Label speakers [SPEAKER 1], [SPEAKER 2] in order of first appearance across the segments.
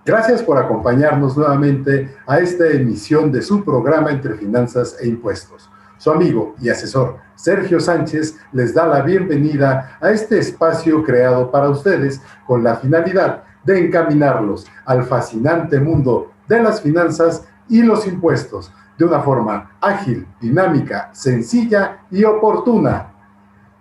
[SPEAKER 1] Gracias por acompañarnos nuevamente a esta emisión de su programa Entre Finanzas e Impuestos. Su amigo y asesor Sergio Sánchez les da la bienvenida a este espacio creado para ustedes con la finalidad de encaminarlos al fascinante mundo de las finanzas y los impuestos de una forma ágil, dinámica, sencilla y oportuna.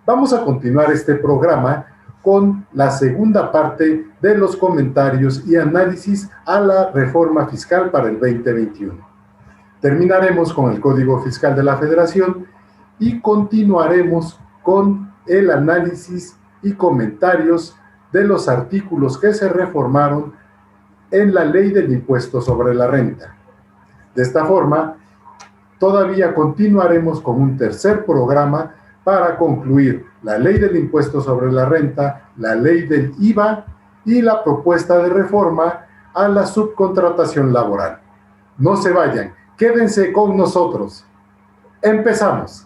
[SPEAKER 1] Vamos a continuar este programa con la segunda parte de los comentarios y análisis a la reforma fiscal para el 2021. Terminaremos con el Código Fiscal de la Federación y continuaremos con el análisis y comentarios de los artículos que se reformaron en la Ley del Impuesto sobre la Renta. De esta forma, todavía continuaremos con un tercer programa para concluir la Ley del Impuesto sobre la Renta, la Ley del IVA y la propuesta de reforma a la subcontratación laboral. No se vayan, quédense con nosotros. ¡Empezamos!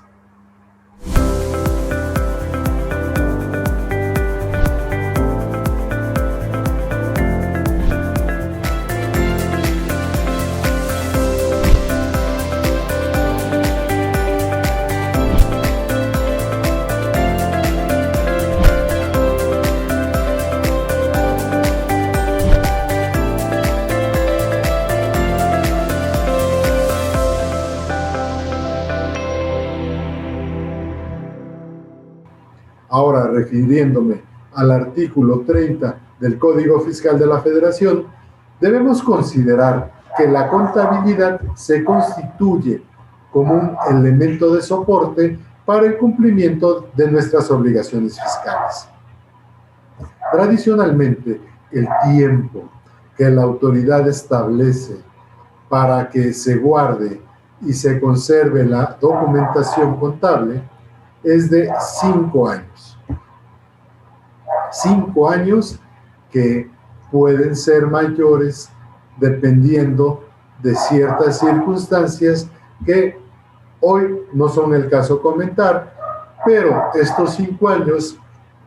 [SPEAKER 1] Ahora, refiriéndome al artículo 30 del Código Fiscal de la Federación, debemos considerar que la contabilidad se constituye como un elemento de soporte para el cumplimiento de nuestras obligaciones fiscales. Tradicionalmente, el tiempo que la autoridad establece para que se guarde y se conserve la documentación contable es de 5 años. 5 años que pueden ser mayores dependiendo de ciertas circunstancias que hoy no son el caso comentar, pero estos 5 años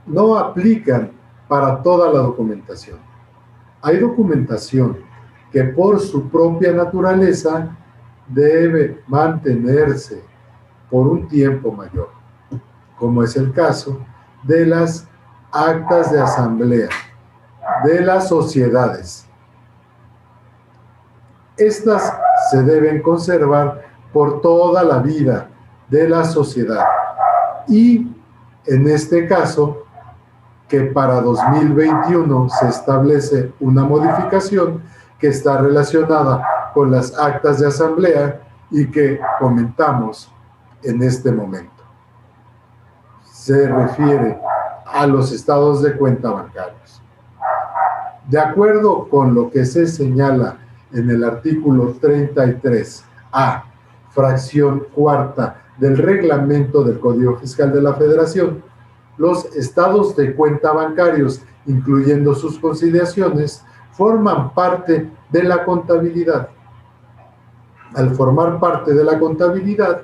[SPEAKER 1] no aplican para toda la documentación. Hay documentación que por su propia naturaleza debe mantenerse por un tiempo mayor, como es el caso de las actas de asamblea, de las sociedades. Estas se deben conservar por toda la vida de la sociedad. Y en este caso, que para 2021 se establece una modificación que está relacionada con las actas de asamblea y que comentamos en este momento. Se refiere a los estados de cuenta bancarios. De acuerdo con lo que se señala en el artículo 33A, fracción cuarta del reglamento del Código Fiscal de la Federación, los estados de cuenta bancarios, incluyendo sus conciliaciones, forman parte de la contabilidad. Al formar parte de la contabilidad,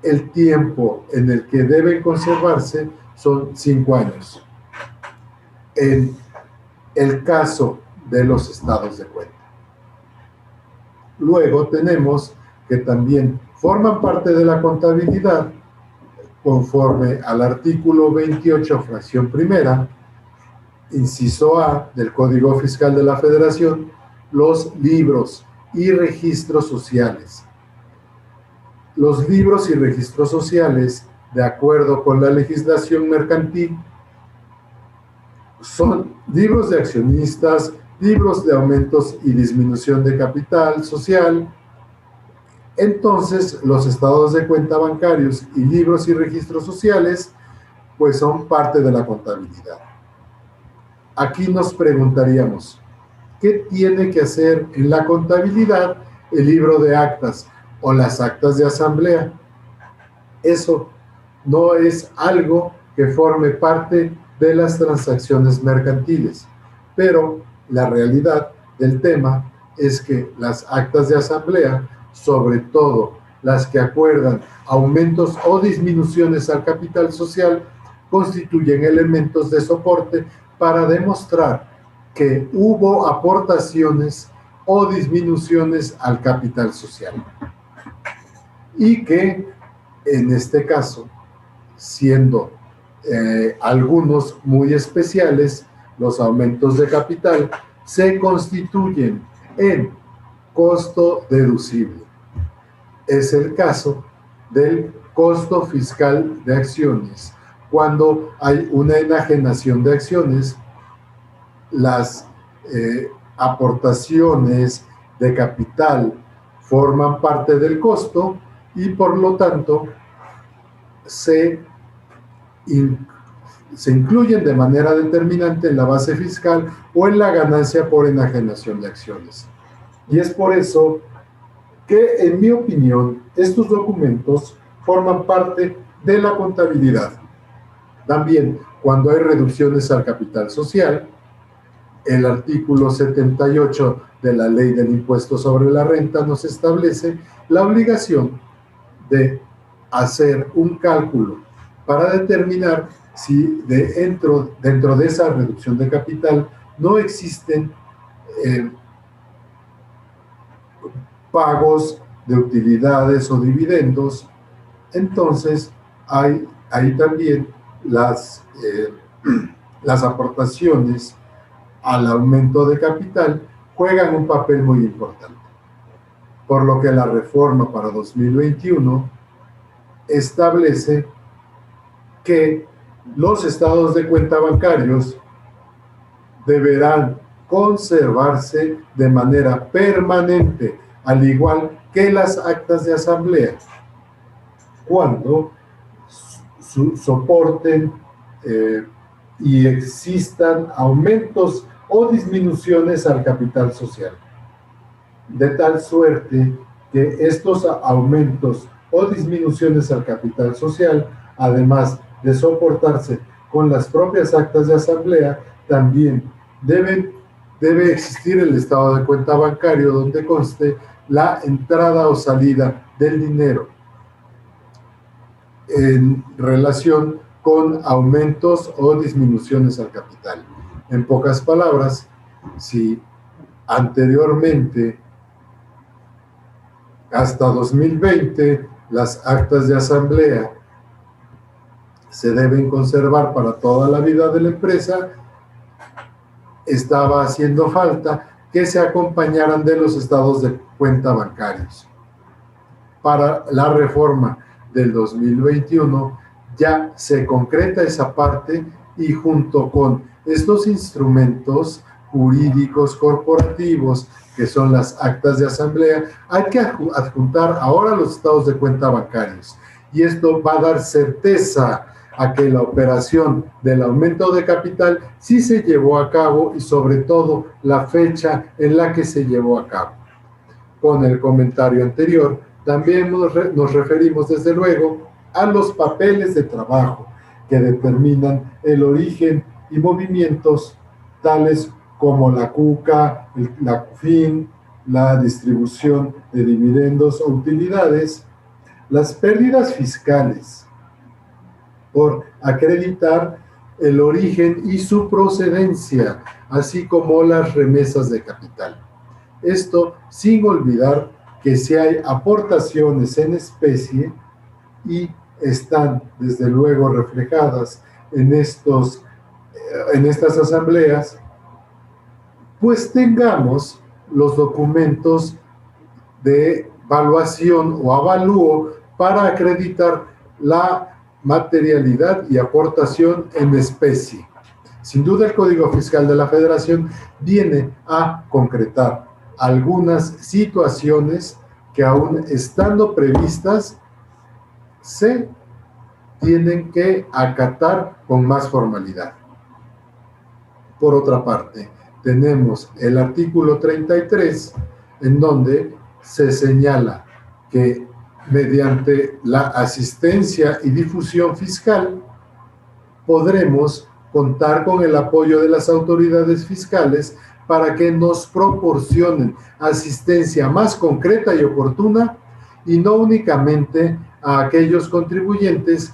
[SPEAKER 1] el tiempo en el que deben conservarse son 5 años. En el caso de los estados de cuenta. Luego tenemos que también forman parte de la contabilidad, conforme al artículo 28, fracción primera, inciso A del Código Fiscal de la Federación, los libros y registros sociales. Los libros y registros sociales, de acuerdo con la legislación mercantil, son libros de accionistas, libros de aumentos y disminución de capital social. Entonces, los estados de cuenta bancarios y libros y registros sociales, pues son parte de la contabilidad. Aquí nos preguntaríamos, ¿qué tiene que hacer en la contabilidad el libro de actas o las actas de asamblea? Eso no es algo que forme parte de las transacciones mercantiles, pero la realidad del tema es que las actas de asamblea, sobre todo las que acuerdan aumentos o disminuciones al capital social, constituyen elementos de soporte para demostrar que hubo aportaciones o disminuciones al capital social. Y que en este caso, siendo algunos muy especiales, los aumentos de capital se constituyen en costo deducible. Es el caso del costo fiscal de acciones. Cuando hay una enajenación de acciones, las aportaciones de capital forman parte del costo y por lo tanto se incluyen de manera determinante en la base fiscal o en la ganancia por enajenación de acciones. Y es por eso que, en mi opinión, estos documentos forman parte de la contabilidad. También, cuando hay reducciones al capital social, el artículo 78 de la Ley del Impuesto sobre la Renta nos establece la obligación de hacer un cálculo para determinar si dentro de esa reducción de capital no existen pagos de utilidades o dividendos. Entonces hay también las aportaciones al aumento de capital juegan un papel muy importante, por lo que la reforma para 2021 establece que los estados de cuenta bancarios deberán conservarse de manera permanente, al igual que las actas de asamblea, cuando soporten y existan aumentos o disminuciones al capital social, de tal suerte que estos aumentos o disminuciones al capital social, además de soportarse con las propias actas de asamblea, también debe existir el estado de cuenta bancario donde conste la entrada o salida del dinero en relación con aumentos o disminuciones al capital. En pocas palabras, si anteriormente, hasta 2020, las actas de asamblea se deben conservar para toda la vida de la empresa, estaba haciendo falta que se acompañaran de los estados de cuenta bancarios. Para la reforma del 2021 ya se concreta esa parte y junto con estos instrumentos jurídicos corporativos que son las actas de asamblea, hay que adjuntar ahora los estados de cuenta bancarios. Y esto va a dar certeza a que la operación del aumento de capital sí se llevó a cabo y sobre todo la fecha en la que se llevó a cabo. Con el comentario anterior, también nos referimos desde luego a los papeles de trabajo que determinan el origen y movimientos tales como la CUCA, la CUFIN, la distribución de dividendos o utilidades, las pérdidas fiscales por acreditar el origen y su procedencia, así como las remesas de capital. Esto sin olvidar que si hay aportaciones en especie y están desde luego reflejadas en estas asambleas, pues tengamos los documentos de evaluación o avalúo para acreditar la materialidad y aportación en especie. Sin duda, el Código Fiscal de la Federación viene a concretar algunas situaciones que, aún estando previstas, se tienen que acatar con más formalidad. Por otra parte, tenemos el artículo 33, en donde se señala que mediante la asistencia y difusión fiscal podremos contar con el apoyo de las autoridades fiscales para que nos proporcionen asistencia más concreta y oportuna y no únicamente a aquellos contribuyentes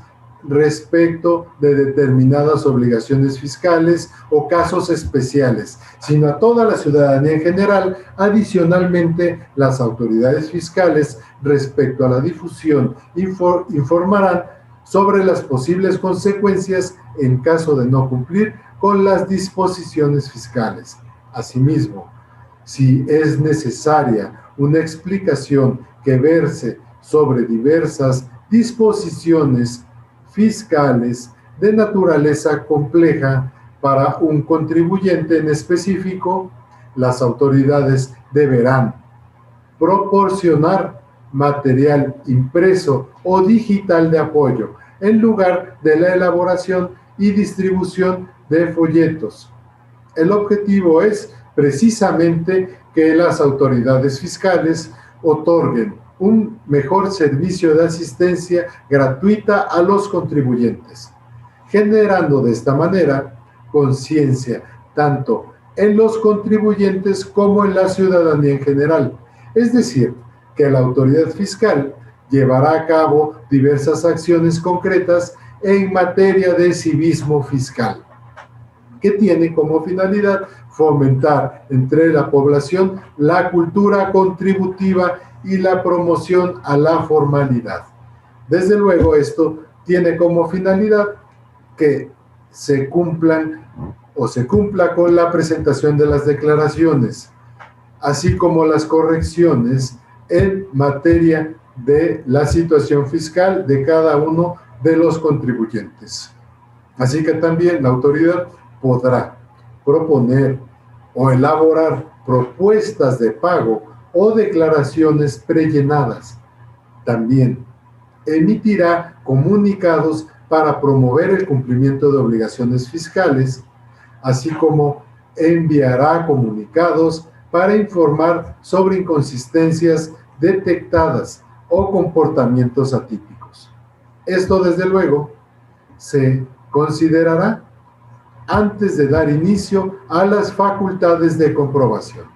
[SPEAKER 1] respecto de determinadas obligaciones fiscales o casos especiales, sino a toda la ciudadanía en general. Adicionalmente, las autoridades fiscales, respecto a la difusión, informarán sobre las posibles consecuencias en caso de no cumplir con las disposiciones fiscales. Asimismo, si es necesaria una explicación que verse sobre diversas disposiciones fiscales de naturaleza compleja para un contribuyente en específico, las autoridades deberán proporcionar material impreso o digital de apoyo en lugar de la elaboración y distribución de folletos. El objetivo es precisamente que las autoridades fiscales otorguen un mejor servicio de asistencia gratuita a los contribuyentes, generando de esta manera conciencia tanto en los contribuyentes como en la ciudadanía en general. Es decir, que la autoridad fiscal llevará a cabo diversas acciones concretas en materia de civismo fiscal, que tiene como finalidad fomentar entre la población la cultura contributiva y la promoción a la formalidad. Desde luego, esto tiene como finalidad que se cumpla con la presentación de las declaraciones, así como las correcciones en materia de la situación fiscal de cada uno de los contribuyentes. Así que también la autoridad podrá proponer o elaborar propuestas de pago o declaraciones prellenadas. También emitirá comunicados para promover el cumplimiento de obligaciones fiscales, así como enviará comunicados para informar sobre inconsistencias detectadas o comportamientos atípicos. Esto, desde luego, se considerará antes de dar inicio a las facultades de comprobación.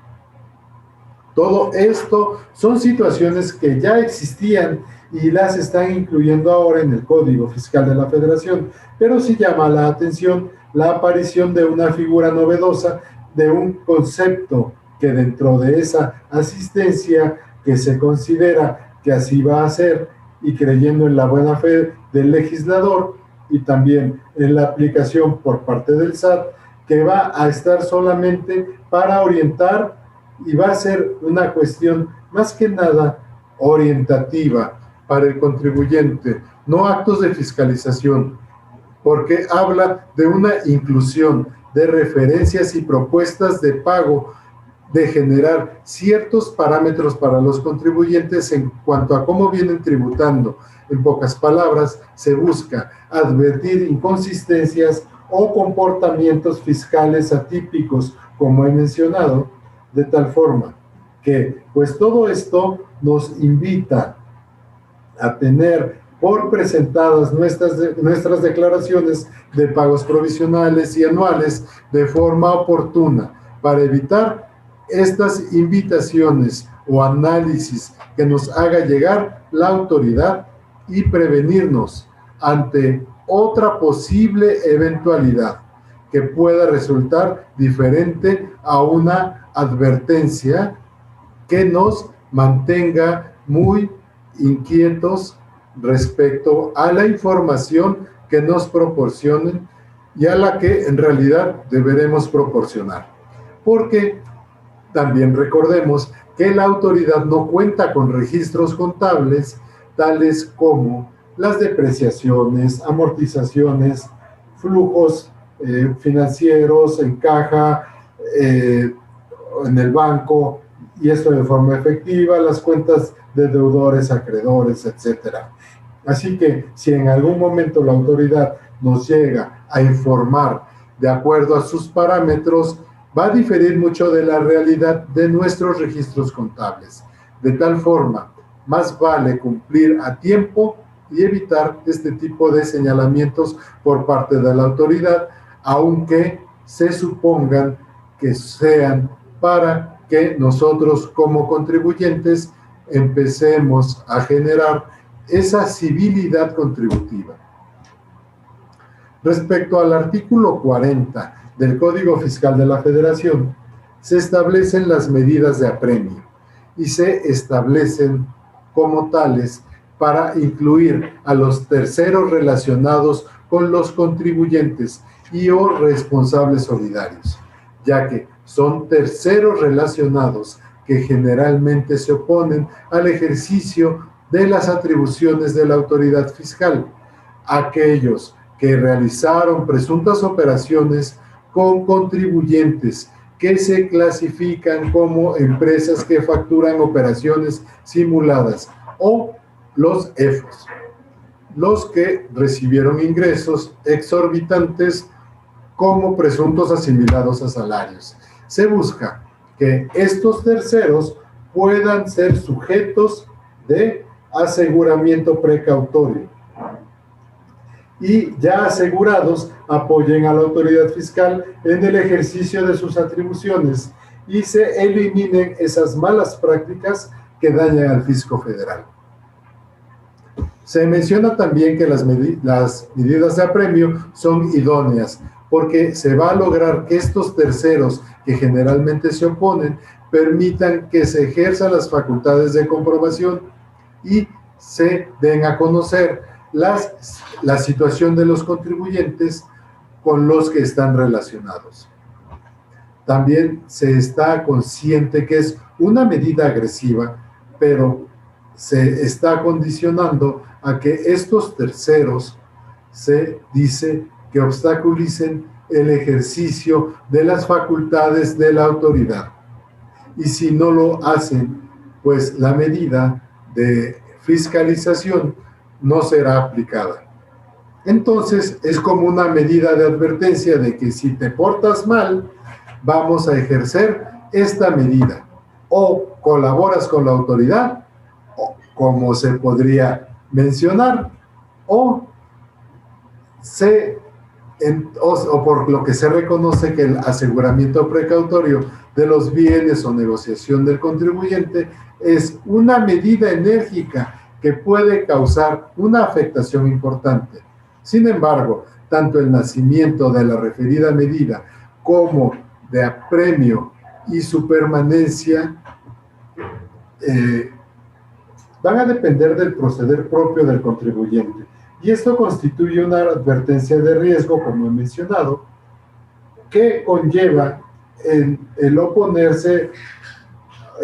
[SPEAKER 1] Todo esto son situaciones que ya existían y las están incluyendo ahora en el Código Fiscal de la Federación, pero sí llama la atención la aparición de una figura novedosa, de un concepto que dentro de esa asistencia que se considera que así va a ser, y creyendo en la buena fe del legislador y también en la aplicación por parte del SAT, que va a estar solamente para orientar y va a ser una cuestión más que nada orientativa para el contribuyente, no actos de fiscalización, porque habla de una inclusión de referencias y propuestas de pago, de generar ciertos parámetros para los contribuyentes en cuanto a cómo vienen tributando. En pocas palabras, se busca advertir inconsistencias o comportamientos fiscales atípicos, como he mencionado, de tal forma que, pues todo esto nos invita a tener por presentadas nuestras declaraciones de pagos provisionales y anuales de forma oportuna, para evitar estas invitaciones o análisis que nos haga llegar la autoridad y prevenirnos ante otra posible eventualidad que pueda resultar diferente a una advertencia que nos mantenga muy inquietos respecto a la información que nos proporcionen y a la que en realidad deberemos proporcionar. Porque también recordemos que la autoridad no cuenta con registros contables tales como las depreciaciones, amortizaciones, flujos financieros en caja, en el banco, y esto de forma efectiva, las cuentas de deudores, acreedores, etc. Así que si en algún momento la autoridad nos llega a informar de acuerdo a sus parámetros, va a diferir mucho de la realidad de nuestros registros contables. De tal forma, más vale cumplir a tiempo y evitar este tipo de señalamientos por parte de la autoridad, aunque se supongan que sean para que nosotros como contribuyentes empecemos a generar esa civilidad contributiva. Respecto al artículo 40 del Código Fiscal de la Federación, se establecen las medidas de apremio y se establecen como tales para incluir a los terceros relacionados con los contribuyentes y o responsables solidarios, ya que son terceros relacionados que generalmente se oponen al ejercicio de las atribuciones de la autoridad fiscal, aquellos que realizaron presuntas operaciones con contribuyentes que se clasifican como empresas que facturan operaciones simuladas, o los EFOS, los que recibieron ingresos exorbitantes como presuntos asimilados a salarios. Se busca que estos terceros puedan ser sujetos de aseguramiento precautorio y ya asegurados apoyen a la autoridad fiscal en el ejercicio de sus atribuciones y se eliminen esas malas prácticas que dañan al fisco federal. Se menciona también que las medidas de apremio son idóneas porque se va a lograr que estos terceros que generalmente se oponen permitan que se ejerzan las facultades de comprobación y se den a conocer la situación de los contribuyentes con los que están relacionados. También se está consciente que es una medida agresiva, pero se está condicionando a que estos terceros se dice que obstaculicen el ejercicio de las facultades de la autoridad. Y si no lo hacen, pues la medida de fiscalización no será aplicada. Entonces, es como una medida de advertencia de que si te portas mal, vamos a ejercer esta medida. O colaboras con la autoridad, o como se podría mencionar, o por lo que se reconoce que el aseguramiento precautorio de los bienes o negociación del contribuyente es una medida enérgica que puede causar una afectación importante. Sin embargo, tanto el nacimiento de la referida medida como de apremio y su permanencia van a depender del proceder propio del contribuyente. Y esto constituye una advertencia de riesgo, como he mencionado, que conlleva el oponerse,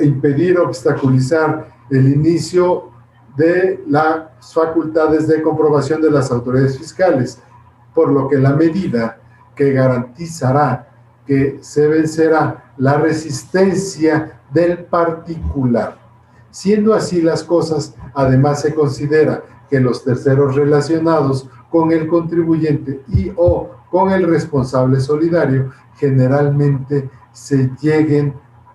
[SPEAKER 1] impedir, obstaculizar el inicio de las facultades de comprobación de las autoridades fiscales, por lo que la medida que garantizará que se vencerá la resistencia del particular. Siendo así las cosas, además se considera que los terceros relacionados con el contribuyente y o con el responsable solidario generalmente se lleguen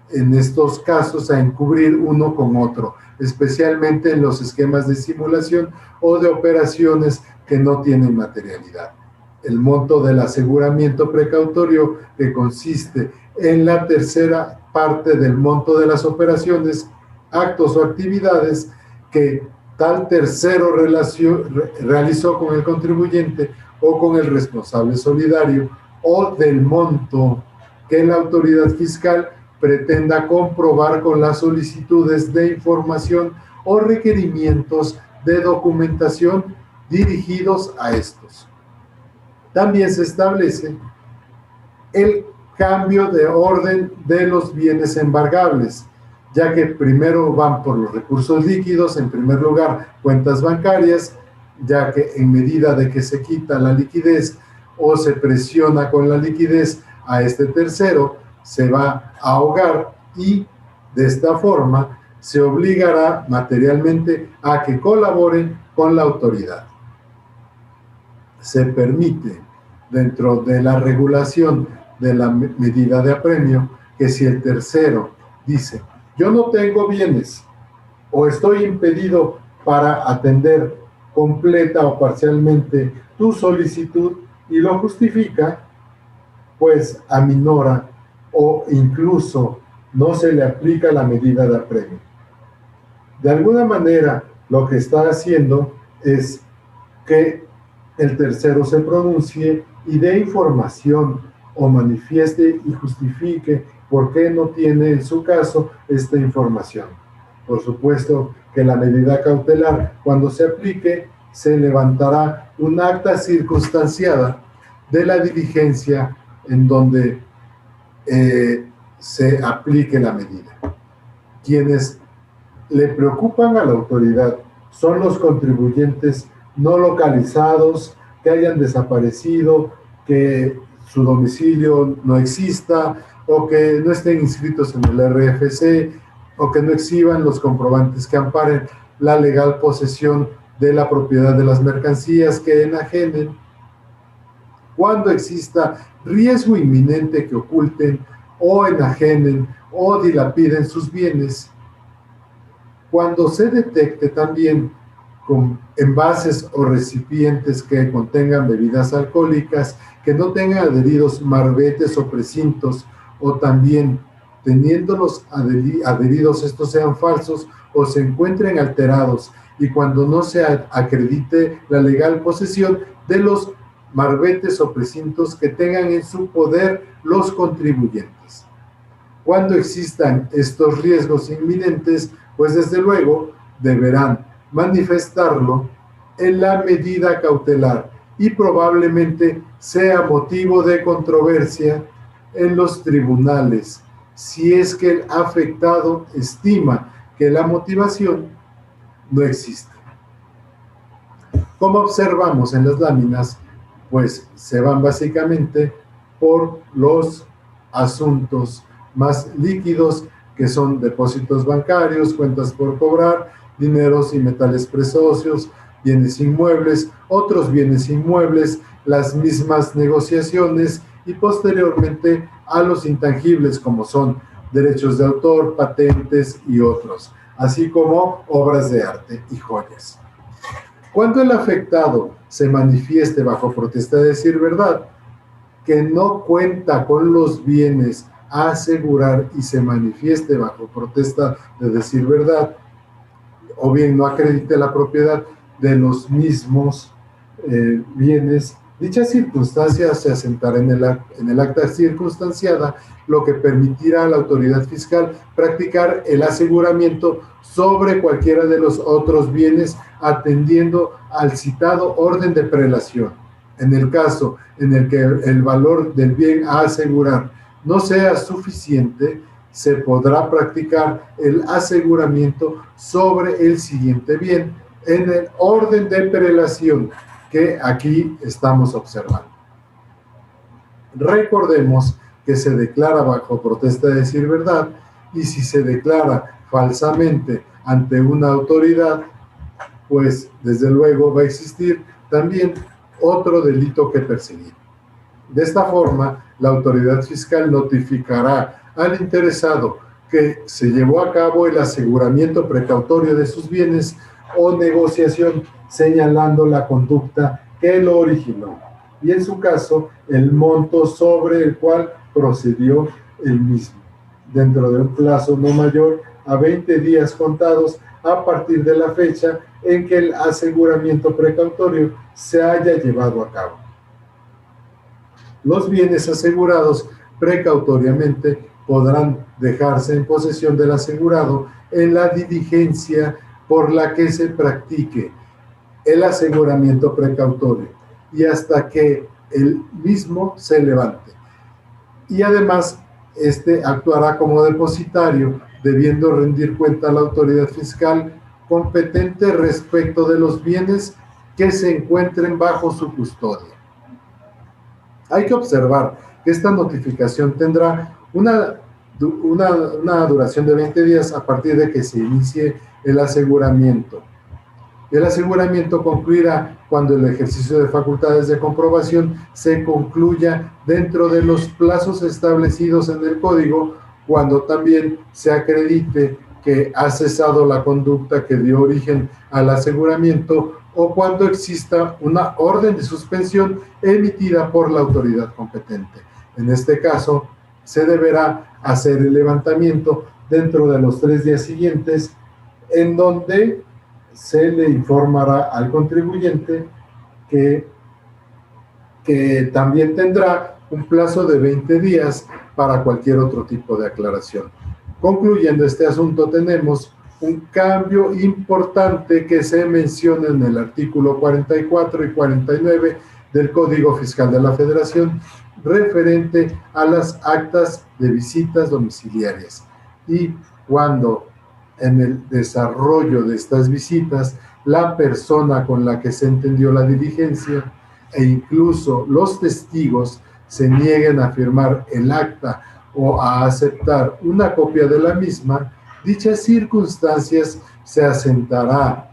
[SPEAKER 1] en estos casos a encubrir uno con otro, especialmente en los esquemas de simulación o de operaciones que no tienen materialidad. El monto del aseguramiento precautorio, que consiste en la tercera parte del monto de las operaciones, actos o actividades que tal tercero realizó con el contribuyente o con el responsable solidario, o del monto que la autoridad fiscal pretenda comprobar con las solicitudes de información o requerimientos de documentación dirigidos a estos. También se establece el cambio de orden de los bienes embargables, ya que primero van por los recursos líquidos, en primer lugar cuentas bancarias, ya que en medida de que se quita la liquidez o se presiona con la liquidez a este tercero, se va a ahogar y de esta forma se obligará materialmente a que colaboren con la autoridad. Se permite, dentro de la regulación de la medida de apremio, que si el tercero dice: yo no tengo bienes o estoy impedido para atender completa o parcialmente tu solicitud, y lo justifica, pues aminora o incluso no se le aplica la medida de apremio. De alguna manera, lo que está haciendo es que el tercero se pronuncie y dé información o manifieste y justifique por qué no tiene en su caso esta información. Por supuesto que la medida cautelar, cuando se aplique, se levantará un acta circunstanciada de la diligencia en donde se aplique la medida. Quienes le preocupan a la autoridad son los contribuyentes no localizados, que hayan desaparecido, que su domicilio no exista o que no estén inscritos en el RFC o que no exhiban los comprobantes que amparen la legal posesión de la propiedad de las mercancías que enajenen. Cuando exista riesgo inminente que oculten o enajenen o dilapiden sus bienes. Cuando se detecte también con envases o recipientes que contengan bebidas alcohólicas, que no tengan adheridos marbetes o precintos, o también teniéndolos adheridos estos sean falsos o se encuentren alterados, y cuando no se acredite la legal posesión de los marbetes o precintos que tengan en su poder los contribuyentes. Cuando existan estos riesgos inminentes, pues desde luego deberán manifestarlo en la medida cautelar y probablemente sea motivo de controversia en los tribunales, si es que el afectado estima que la motivación no existe. Como observamos en las láminas, pues se van básicamente por los asuntos más líquidos, que son depósitos bancarios, cuentas por cobrar, dineros y metales preciosos, bienes inmuebles, otros bienes inmuebles, las mismas negociaciones y posteriormente a los intangibles como son derechos de autor, patentes y otros, así como obras de arte y joyas. Cuando el afectado se manifieste bajo protesta de decir verdad, que no cuenta con los bienes a asegurar y se manifieste bajo protesta de decir verdad, o bien no acredite la propiedad de los mismos bienes, dicha circunstancia se asentará en el acta circunstanciada, lo que permitirá a la autoridad fiscal practicar el aseguramiento sobre cualquiera de los otros bienes atendiendo al citado orden de prelación. En el caso en el que el valor del bien a asegurar no sea suficiente, se podrá practicar el aseguramiento sobre el siguiente bien en el orden de prelación que aquí estamos observando. Recordemos que se declara bajo protesta de decir verdad, y si se declara falsamente ante una autoridad, pues desde luego va a existir también otro delito que perseguir. De esta forma, la autoridad fiscal notificará al interesado que se llevó a cabo el aseguramiento precautorio de sus bienes o negociación, señalando la conducta que lo originó y, en su caso, el monto sobre el cual procedió el mismo, dentro de un plazo no mayor a 20 días contados a partir de la fecha en que el aseguramiento precautorio se haya llevado a cabo. Los bienes asegurados precautoriamente podrán dejarse en posesión del asegurado en la diligencia por la que se practique el aseguramiento precautorio y hasta que el mismo se levante. Y además, este actuará como depositario, debiendo rendir cuenta a la autoridad fiscal competente respecto de los bienes que se encuentren bajo su custodia. Hay que observar que esta notificación tendrá una duración de 20 días a partir de que se inicie el aseguramiento. El aseguramiento concluirá cuando el ejercicio de facultades de comprobación se concluya dentro de los plazos establecidos en el Código, cuando también se acredite que ha cesado la conducta que dio origen al aseguramiento o cuando exista una orden de suspensión emitida por la autoridad competente. En este caso, se deberá hacer el levantamiento dentro de los 3 días siguientes, en donde se le informará al contribuyente que que también tendrá un plazo de 20 días para cualquier otro tipo de aclaración. Concluyendo este asunto, tenemos un cambio importante que se menciona en el artículo 44 y 49 del Código Fiscal de la Federación, referente a las actas de visitas domiciliarias. Y cuando en el desarrollo de estas visitas, la persona con la que se entendió la diligencia e incluso los testigos se nieguen a firmar el acta o a aceptar una copia de la misma, dichas circunstancias se asentará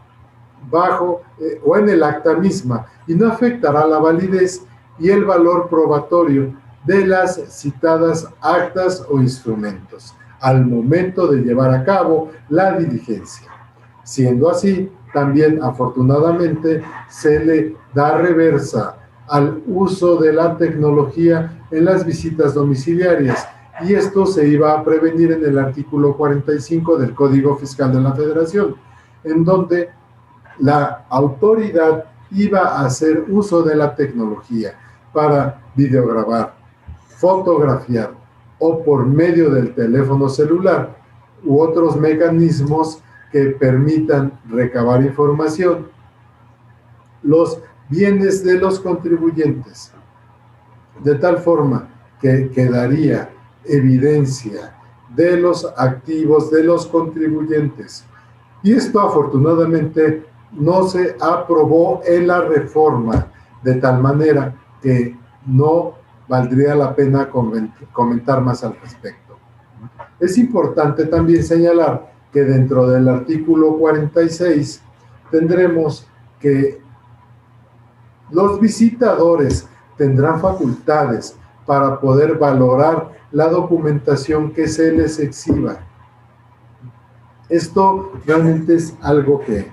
[SPEAKER 1] bajo o en el acta misma y no afectará la validez y el valor probatorio de las citadas actas o instrumentos al momento de llevar a cabo la diligencia. Siendo así, también afortunadamente se le da reversa al uso de la tecnología en las visitas domiciliarias, y esto se iba a prevenir en el artículo 45 del Código Fiscal de la Federación, en donde la autoridad iba a hacer uso de la tecnología para videograbar, fotografiar o por medio del teléfono celular u otros mecanismos que permitan recabar información, los bienes de los contribuyentes, de tal forma que quedaría evidencia de los activos de los contribuyentes. Y esto afortunadamente no se aprobó en la reforma, de tal manera que no valdría la pena comentar más al respecto. Es importante también señalar que dentro del artículo 46 tendremos que los visitadores tendrán facultades para poder valorar la documentación que se les exhiba. Esto realmente es algo que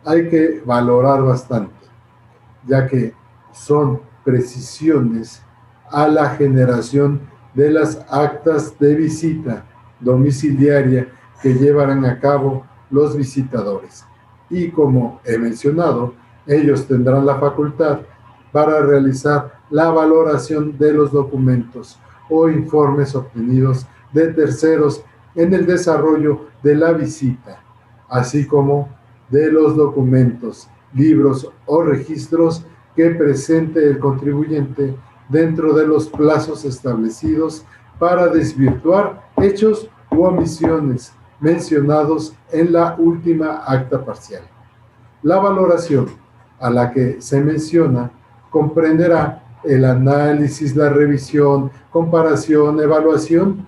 [SPEAKER 1] hay que valorar bastante, ya que son precisiones a la generación de las actas de visita domiciliaria que llevarán a cabo los visitadores. Y como he mencionado, ellos tendrán la facultad para realizar la valoración de los documentos o informes obtenidos de terceros en el desarrollo de la visita, así como de los documentos, libros o registros que presente el contribuyente dentro de los plazos establecidos para desvirtuar hechos u omisiones mencionados en la última acta parcial. La valoración a la que se menciona comprenderá el análisis, la revisión, comparación, evaluación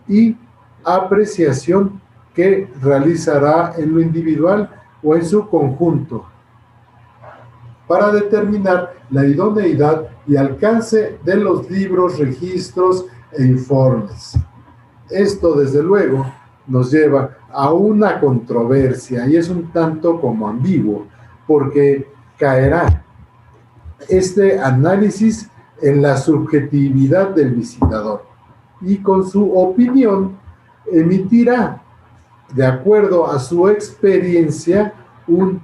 [SPEAKER 1] y apreciación que realizará en lo individual o en su conjunto para determinar la idoneidad y alcance de los libros, registros e informes. Esto, desde luego, nos lleva a una controversia y es un tanto como ambiguo, porque caerá este análisis en la subjetividad del visitador y con su opinión emitirá, de acuerdo a su experiencia, un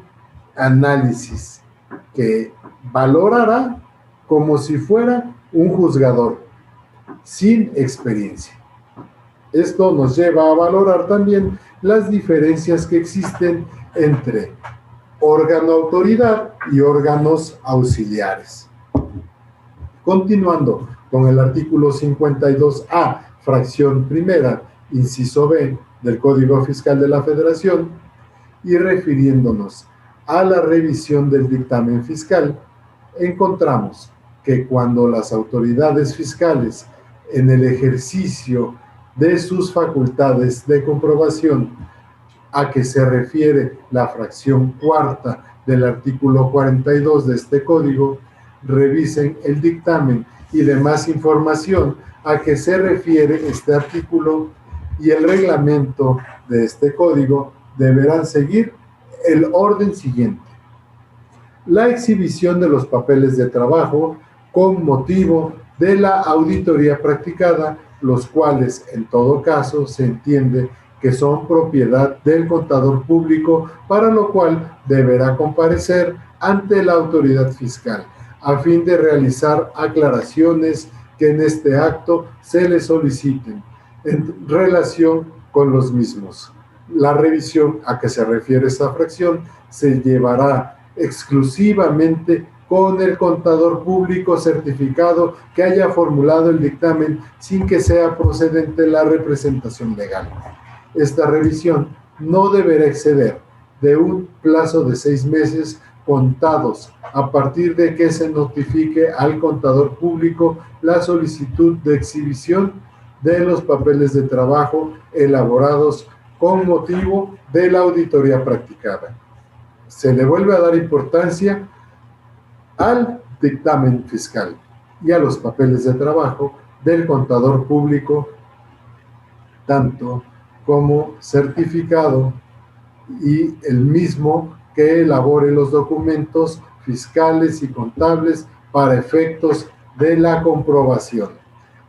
[SPEAKER 1] análisis que valorará como si fuera un juzgador, sin experiencia. Esto nos lleva a valorar también las diferencias que existen entre órgano autoridad y órganos auxiliares. Continuando con el artículo 52A, fracción primera, inciso B, del Código Fiscal de la Federación, y refiriéndonos a la revisión del dictamen fiscal, encontramos que cuando las autoridades fiscales, en el ejercicio de sus facultades de comprobación, a que se refiere la fracción cuarta del artículo 42 de este código, revisen el dictamen y demás información a que se refiere este artículo y el reglamento de este código, deberán seguir el orden siguiente: la exhibición de los papeles de trabajo con motivo de la auditoría practicada, los cuales en todo caso se entiende que son propiedad del contador público, para lo cual deberá comparecer ante la autoridad fiscal a fin de realizar aclaraciones que en este acto se le soliciten en relación con los mismos. La revisión a que se refiere esta fracción se llevará exclusivamente con el contador público certificado que haya formulado el dictamen sin que sea procedente la representación legal. Esta revisión no deberá exceder de un plazo de 6 meses contados a partir de que se notifique al contador público la solicitud de exhibición de los papeles de trabajo elaborados con motivo de la auditoría practicada. Se le vuelve a dar importancia al dictamen fiscal y a los papeles de trabajo del contador público, tanto como certificado y el mismo que elabore los documentos fiscales y contables para efectos de la comprobación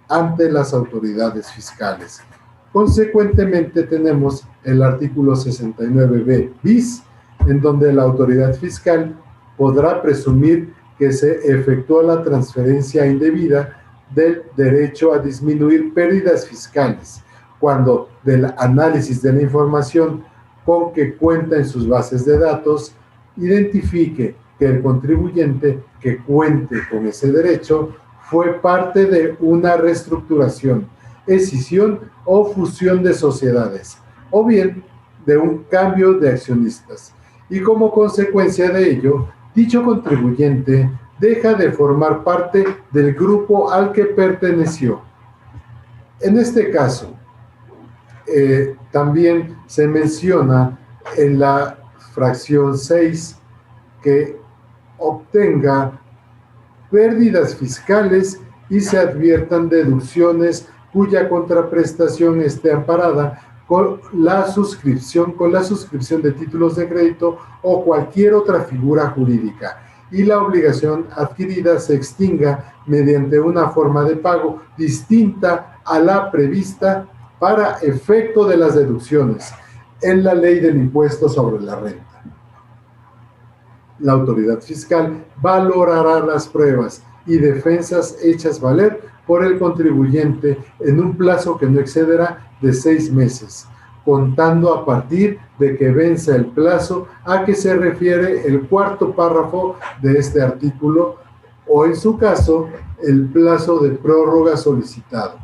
[SPEAKER 1] ante las autoridades fiscales. Consecuentemente, tenemos el artículo 69b bis, en donde la autoridad fiscal podrá presumir que se efectuó la transferencia indebida del derecho a disminuir pérdidas fiscales, cuando del análisis de la información con que cuenta en sus bases de datos, identifique que el contribuyente que cuente con ese derecho fue parte de una reestructuración, escisión o fusión de sociedades, o bien de un cambio de accionistas. Y como consecuencia de ello, dicho contribuyente deja de formar parte del grupo al que perteneció. En este caso, también se menciona en la fracción 6 que obtenga pérdidas fiscales y se adviertan deducciones cuya contraprestación esté amparada con la suscripción de títulos de crédito o cualquier otra figura jurídica, y la obligación adquirida se extinga mediante una forma de pago distinta a la prevista para efecto de las deducciones en la ley del impuesto sobre la renta. La autoridad fiscal valorará las pruebas y defensas hechas valer por el contribuyente en un plazo que no excederá de 6 meses, contando a partir de que venza el plazo a que se refiere el cuarto párrafo de este artículo, o en su caso, el plazo de prórroga solicitado,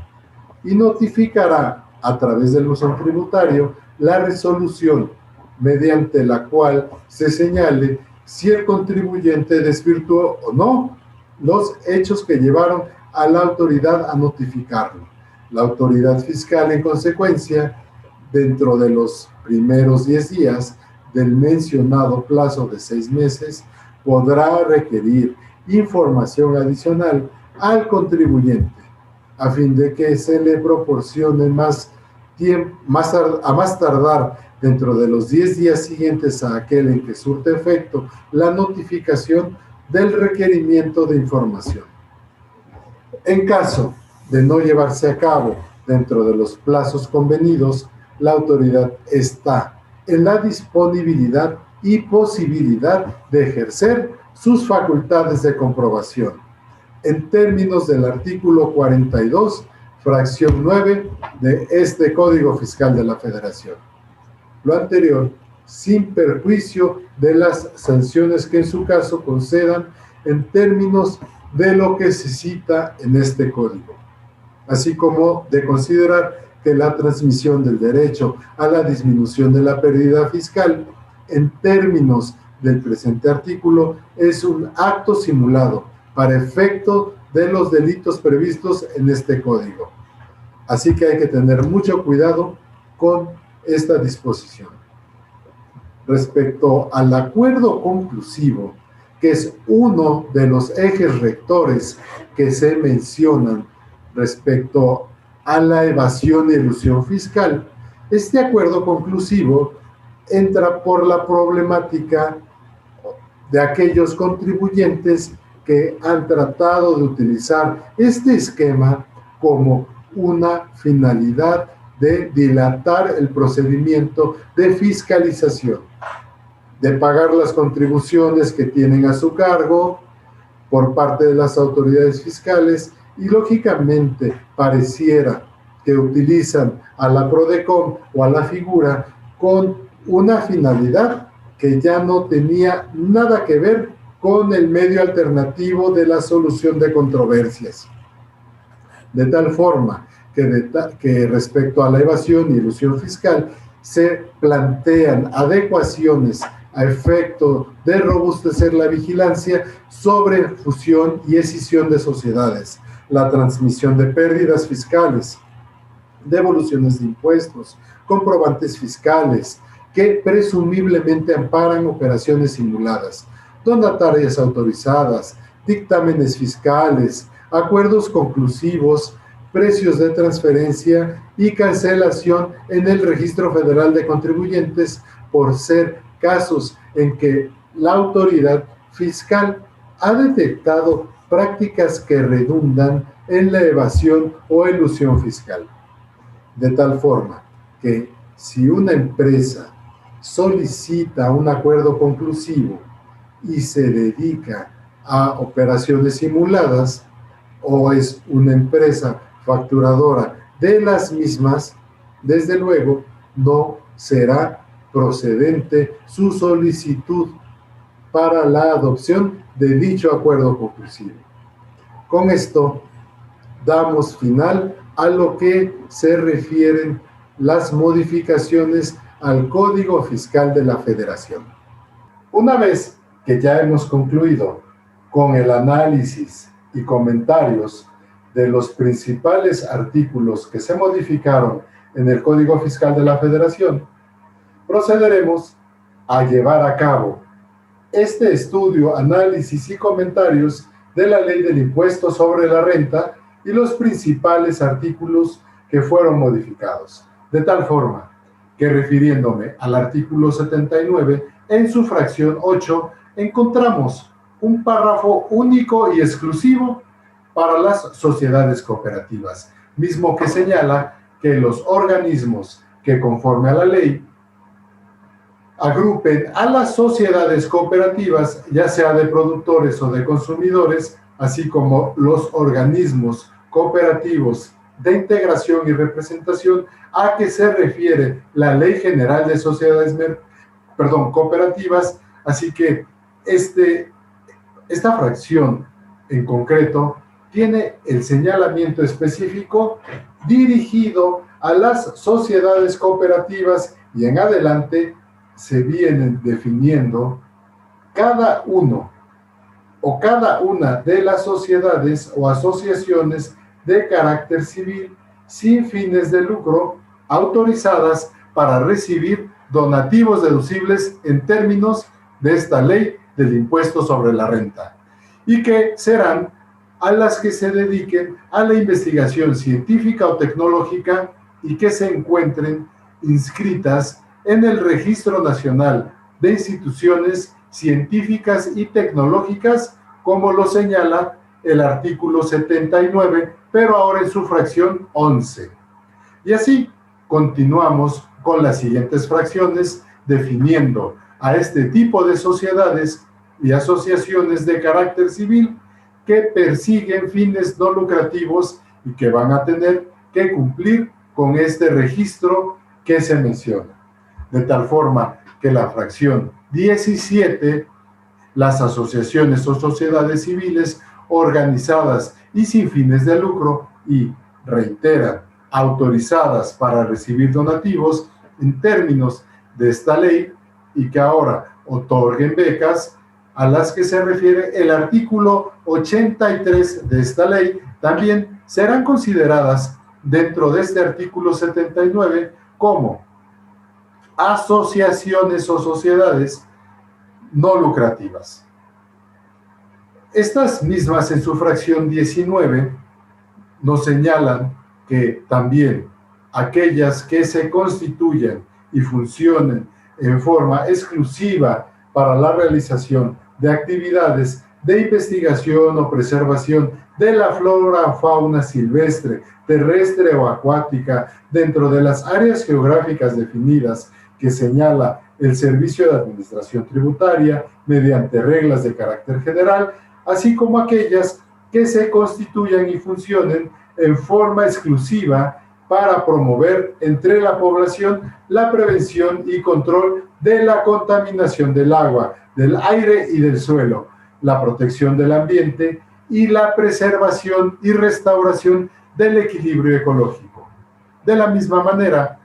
[SPEAKER 1] y notificará a través del buzón tributario la resolución mediante la cual se señale si el contribuyente desvirtuó o no los hechos que llevaron a la autoridad a notificarlo. La autoridad fiscal, en consecuencia, dentro de los primeros 10 días del mencionado plazo de 6 meses, podrá requerir información adicional al contribuyente a fin de que se le proporcione a más tardar dentro de los 10 días siguientes a aquel en que surte efecto la notificación del requerimiento de información. En caso de no llevarse a cabo dentro de los plazos convenidos, la autoridad está en la disponibilidad y posibilidad de ejercer sus facultades de comprobación, en términos del artículo 42, fracción 9 de este Código Fiscal de la Federación. Lo anterior, sin perjuicio de las sanciones que en su caso concedan en términos de lo que se cita en este código, así como de considerar que la transmisión del derecho a la disminución de la pérdida fiscal en términos del presente artículo es un acto simulado para efecto de los delitos previstos en este código. Así que hay que tener mucho cuidado con esta disposición. Respecto al acuerdo conclusivo, que es uno de los ejes rectores que se mencionan respecto a la evasión y elusión fiscal, este acuerdo conclusivo entra por la problemática de aquellos contribuyentes que han tratado de utilizar este esquema como una finalidad de dilatar el procedimiento de fiscalización, de pagar las contribuciones que tienen a su cargo por parte de las autoridades fiscales y lógicamente pareciera que utilizan a la PRODECON o a la figura con una finalidad que ya no tenía nada que ver con el medio alternativo de la solución de controversias. De tal forma que respecto a la evasión y elusión fiscal se plantean adecuaciones a efecto de robustecer la vigilancia sobre fusión y escisión de sociedades, la transmisión de pérdidas fiscales, devoluciones de impuestos, comprobantes fiscales, que presumiblemente amparan operaciones simuladas, donatarias autorizadas, dictámenes fiscales, acuerdos conclusivos, precios de transferencia y cancelación en el Registro Federal de Contribuyentes por ser casos en que la autoridad fiscal ha detectado prácticas que redundan en la evasión o elusión fiscal. De tal forma que si una empresa solicita un acuerdo conclusivo y se dedica a operaciones simuladas o es una empresa facturadora de las mismas, desde luego no será procedente su solicitud para la adopción de dicho acuerdo conclusivo. Con esto damos final a lo que se refieren las modificaciones al Código Fiscal de la Federación. Una vez que ya hemos concluido con el análisis y comentarios de los principales artículos que se modificaron en el Código Fiscal de la Federación, procederemos a llevar a cabo este estudio, análisis y comentarios de la Ley del Impuesto sobre la Renta y los principales artículos que fueron modificados, de tal forma que, refiriéndome al artículo 79, en su fracción 8 encontramos un párrafo único y exclusivo para las sociedades cooperativas, mismo que señala que los organismos que, conforme a la ley, agrupen a las sociedades cooperativas, ya sea de productores o de consumidores, así como los organismos cooperativos de integración y representación, a que se refiere la Ley General de Sociedades Cooperativas. Así que esta fracción en concreto tiene el señalamiento específico dirigido a las sociedades cooperativas y en adelante se vienen definiendo cada uno o cada una de las sociedades o asociaciones de carácter civil sin fines de lucro autorizadas para recibir donativos deducibles en términos de esta ley del impuesto sobre la renta, y que serán a las que se dediquen a la investigación científica o tecnológica y que se encuentren inscritas en el Registro Nacional de Instituciones Científicas y Tecnológicas, como lo señala el artículo 79, pero ahora en su fracción 11. Y así continuamos con las siguientes fracciones, definiendo a este tipo de sociedades y asociaciones de carácter civil que persiguen fines no lucrativos y que van a tener que cumplir con este registro que se menciona. De tal forma que la fracción 17, las asociaciones o sociedades civiles organizadas y sin fines de lucro y, reitera, autorizadas para recibir donativos en términos de esta ley y que ahora otorguen becas, a las que se refiere el artículo 83 de esta ley, también serán consideradas dentro de este artículo 79 como asociaciones o sociedades no lucrativas. Estas mismas, en su fracción 19, nos señalan que también aquellas que se constituyan y funcionen en forma exclusiva para la realización de actividades de investigación o preservación de la flora o fauna silvestre, terrestre o acuática dentro de las áreas geográficas definidas que señala el Servicio de Administración Tributaria mediante reglas de carácter general, así como aquellas que se constituyan y funcionen en forma exclusiva para promover entre la población la prevención y control de la contaminación del agua, del aire y del suelo, la protección del ambiente y la preservación y restauración del equilibrio ecológico. De la misma manera,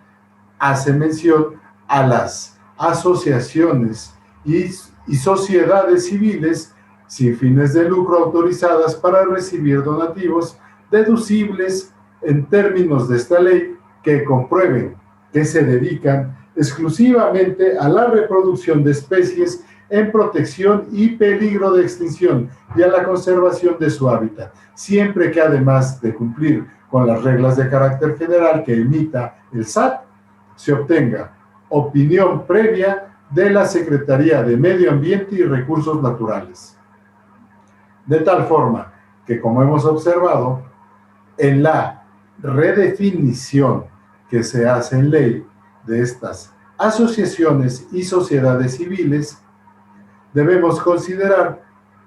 [SPEAKER 1] hace mención a las asociaciones y sociedades civiles sin fines de lucro autorizadas para recibir donativos deducibles en términos de esta ley que comprueben que se dedican exclusivamente a la reproducción de especies en protección y peligro de extinción y a la conservación de su hábitat, siempre que además de cumplir con las reglas de carácter general que emita el SAT, se obtenga opinión previa de la Secretaría de Medio Ambiente y Recursos Naturales. De tal forma que, como hemos observado, en la redefinición que se hace en ley de estas asociaciones y sociedades civiles, debemos considerar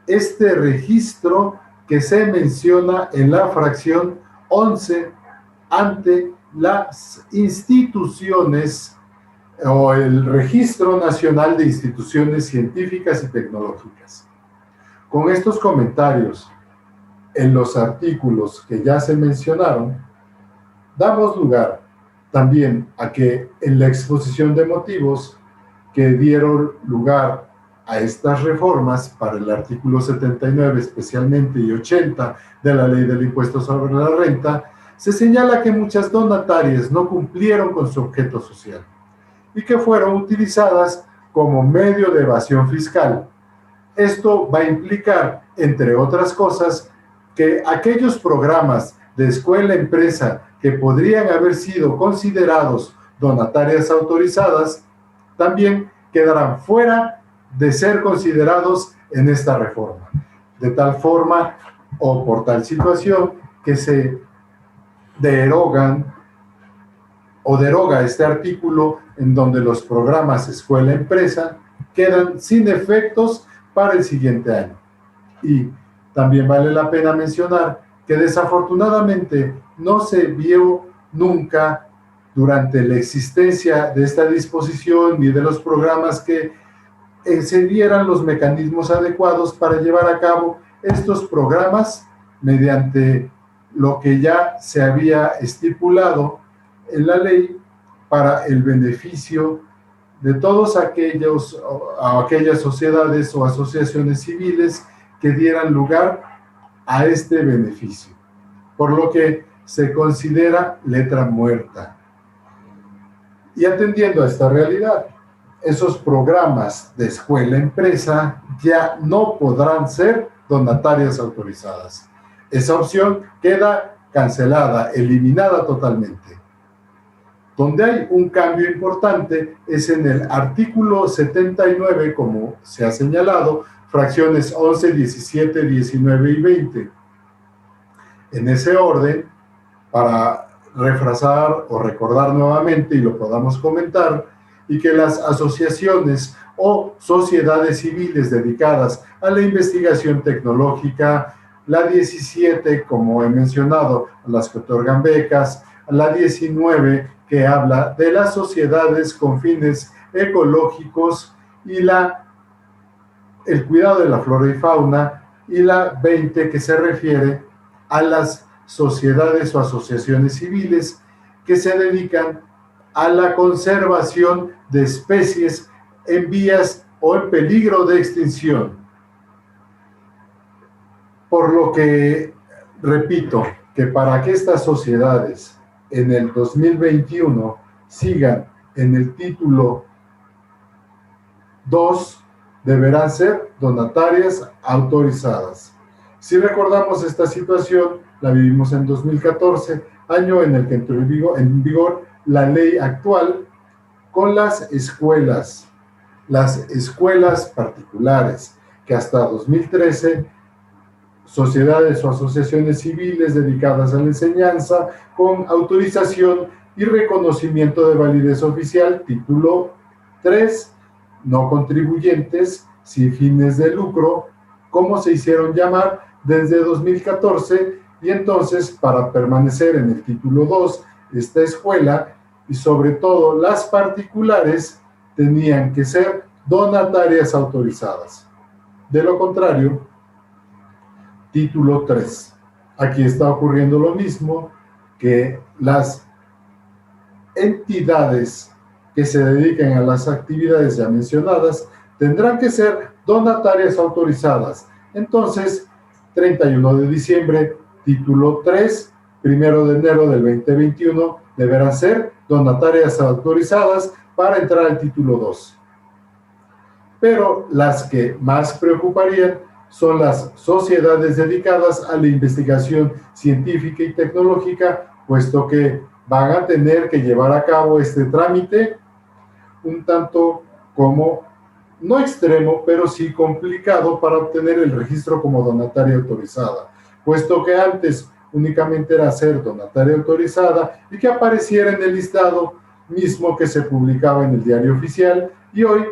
[SPEAKER 1] este registro que se menciona en la fracción 11 ante las instituciones o el Registro Nacional de Instituciones Científicas y Tecnológicas. Con estos comentarios en los artículos que ya se mencionaron, damos lugar también a que en la exposición de motivos que dieron lugar a estas reformas para el artículo 79 especialmente y 80 de la Ley del Impuesto sobre la Renta, se señala que muchas donatarias no cumplieron con su objeto social y que fueron utilizadas como medio de evasión fiscal. Esto va a implicar, entre otras cosas, que aquellos programas de escuela-empresa que podrían haber sido considerados donatarias autorizadas, también quedarán fuera de ser considerados en esta reforma. De tal forma o por tal situación que se deroga este artículo en donde los programas escuela-empresa quedan sin efectos para el siguiente año. Y también vale la pena mencionar que desafortunadamente no se vio nunca durante la existencia de esta disposición ni de los programas que se dieran los mecanismos adecuados para llevar a cabo estos programas mediante lo que ya se había estipulado en la ley para el beneficio de todos aquellas sociedades o asociaciones civiles que dieran lugar a este beneficio, por lo que se considera letra muerta. Y atendiendo a esta realidad, esos programas de escuela-empresa ya no podrán ser donatarias autorizadas. Esa opción queda cancelada, eliminada totalmente. Donde hay un cambio importante es en el artículo 79, como se ha señalado, fracciones 11, 17, 19 y 20. En ese orden, para refrazar o recordar nuevamente y lo podamos comentar, y que las asociaciones o sociedades civiles dedicadas a la investigación tecnológica, la 17, como he mencionado, las que otorgan becas, la 19, que habla de las sociedades con fines ecológicos y el cuidado de la flora y fauna, y la 20, que se refiere a las sociedades o asociaciones civiles que se dedican a la conservación de especies en vías o en peligro de extinción. Por lo que, repito, que para que estas sociedades en el 2021 sigan en el título 2, deberán ser donatarias autorizadas. Si recordamos esta situación, la vivimos en 2014, año en el que entró en vigor la ley actual con las escuelas particulares, que hasta 2013 sociedades o asociaciones civiles dedicadas a la enseñanza con autorización y reconocimiento de validez oficial, título 3, no contribuyentes sin fines de lucro, como se hicieron llamar desde 2014, y entonces para permanecer en el título 2, esta escuela y sobre todo las particulares tenían que ser donatarias autorizadas. De lo contrario, título 3. Aquí está ocurriendo lo mismo, que las entidades que se dediquen a las actividades ya mencionadas tendrán que ser donatarias autorizadas. Entonces, 31 de diciembre, título 3, 1 de enero del 2021, deberán ser donatarias autorizadas para entrar al título 2. Pero las que más preocuparían son las sociedades dedicadas a la investigación científica y tecnológica, puesto que van a tener que llevar a cabo este trámite un tanto como, no extremo, pero sí complicado para obtener el registro como donataria autorizada, puesto que antes únicamente era ser donataria autorizada y que apareciera en el listado mismo que se publicaba en el diario oficial, y hoy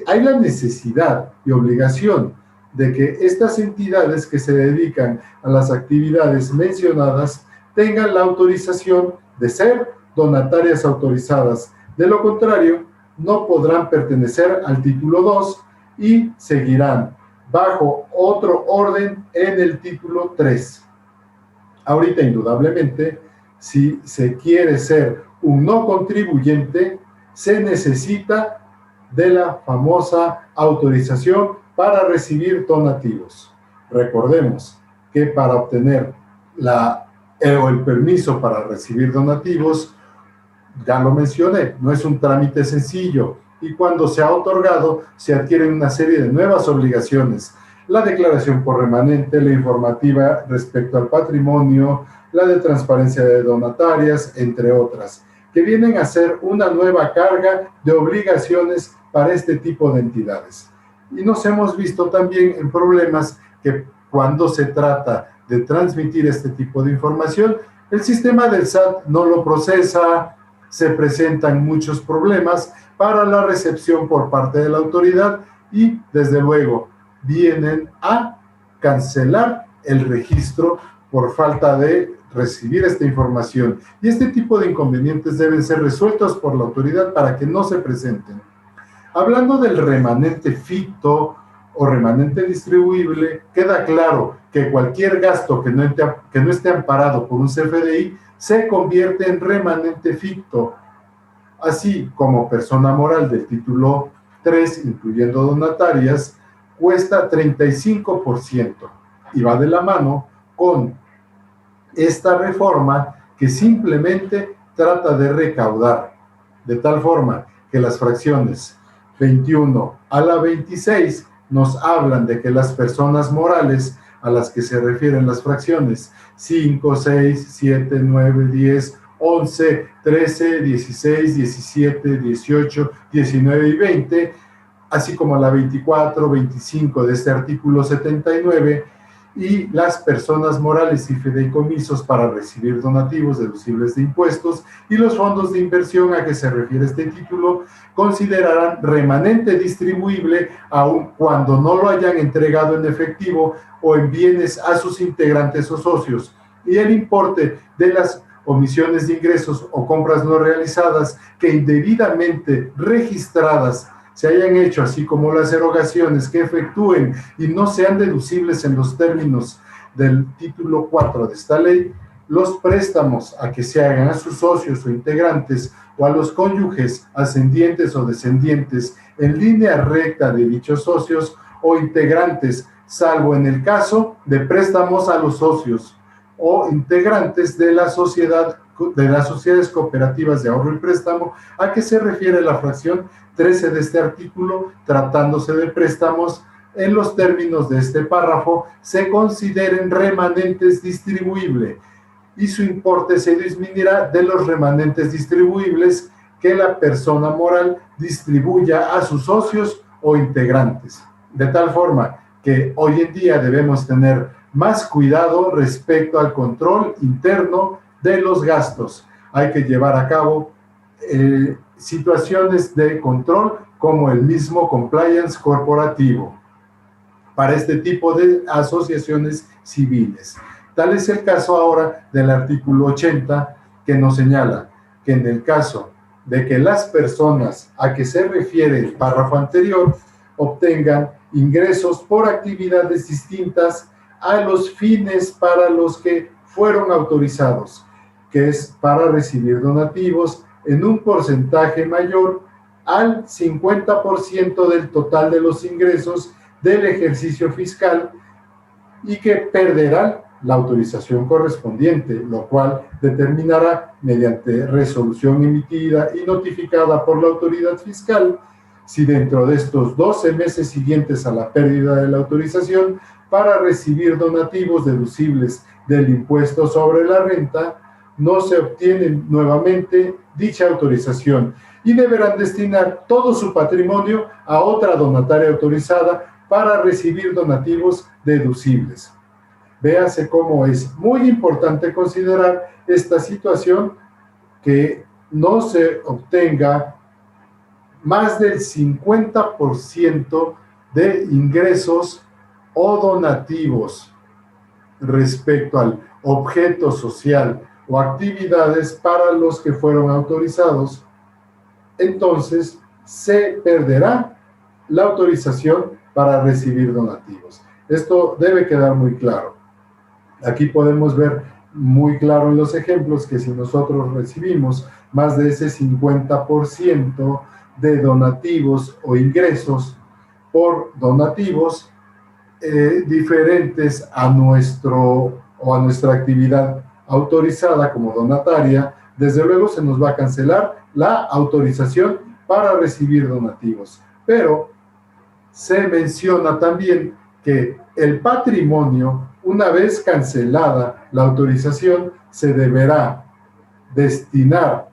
[SPEAKER 1] hay la necesidad y obligación de que estas entidades que se dedican a las actividades mencionadas tengan la autorización de ser donatarias autorizadas. De lo contrario, no podrán pertenecer al título 2 y seguirán bajo otro orden en el título 3. Ahorita, indudablemente, si se quiere ser un no contribuyente, se necesita de la famosa autorización para recibir donativos. Recordemos que para obtener el permiso para recibir donativos, ya lo mencioné, no es un trámite sencillo, y cuando se ha otorgado, se adquieren una serie de nuevas obligaciones: la declaración por remanente, la informativa respecto al patrimonio, la de transparencia de donatarias, entre otras, que vienen a ser una nueva carga de obligaciones para este tipo de entidades. Y nos hemos visto también en problemas que cuando se trata de transmitir este tipo de información, el sistema del SAT no lo procesa, se presentan muchos problemas para la recepción por parte de la autoridad y, desde luego, vienen a cancelar el registro por falta de recibir esta información. Y este tipo de inconvenientes deben ser resueltos por la autoridad para que no se presenten. Hablando del remanente ficto o remanente distribuible, queda claro que cualquier gasto que no esté amparado por un CFDI se convierte en remanente ficto, así como persona moral del título 3, incluyendo donatarias, cuesta 35%, y va de la mano con esta reforma que simplemente trata de recaudar, de tal forma que las fracciones 21 a la 26 nos hablan de que las personas morales a las que se refieren las fracciones 5, 6, 7, 9, 10, 11, 13, 16, 17, 18, 19 y 20, así como la 24, 25 de este artículo 79, y las personas morales y fideicomisos para recibir donativos deducibles de impuestos, y los fondos de inversión a que se refiere este título considerarán remanente distribuible aun cuando no lo hayan entregado en efectivo o en bienes a sus integrantes o socios, y el importe de las omisiones de ingresos o compras no realizadas que indebidamente registradas se hayan hecho, así como las erogaciones que efectúen y no sean deducibles en los términos del título 4 de esta ley, los préstamos a que se hagan a sus socios o integrantes o a los cónyuges, ascendientes o descendientes en línea recta de dichos socios o integrantes, salvo en el caso de préstamos a los socios o integrantes de las sociedades cooperativas de ahorro y préstamo, a que se refiere la fracción 13 de este artículo, tratándose de préstamos en los términos de este párrafo, se consideren remanentes distribuibles y su importe se disminuirá de los remanentes distribuibles que la persona moral distribuya a sus socios o integrantes. De tal forma que hoy en día debemos tener más cuidado respecto al control interno de los gastos. Hay que llevar a cabo situaciones de control como el mismo compliance corporativo. para este tipo de asociaciones civiles. Tal es el caso ahora del artículo 80, que nos señala que en el caso de que las personas a que se refiere el párrafo anterior obtengan ingresos por actividades distintas a los fines para los que fueron autorizados, que es para recibir donativos en un porcentaje mayor al 50% del total de los ingresos del ejercicio fiscal y que perderán la autorización correspondiente, lo cual determinará mediante resolución emitida y notificada por la autoridad fiscal si dentro de estos 12 meses siguientes a la pérdida de la autorización para recibir donativos deducibles del impuesto sobre la renta no se obtiene nuevamente dicha autorización y deberán destinar todo su patrimonio a otra donataria autorizada para recibir donativos deducibles. Véase cómo es muy importante considerar esta situación, que no se obtenga más del 50% de ingresos o donativos respecto al objeto social o actividades para los que fueron autorizados. Entonces se perderá la autorización para recibir donativos. Esto debe quedar muy claro. Aquí podemos ver muy claro en los ejemplos que si nosotros recibimos más de ese 50% de donativos o ingresos por donativos diferentes a nuestra actividad autorizada como donataria, desde luego se nos va a cancelar la autorización para recibir donativos. Pero se menciona también que el patrimonio, una vez cancelada la autorización, se deberá destinar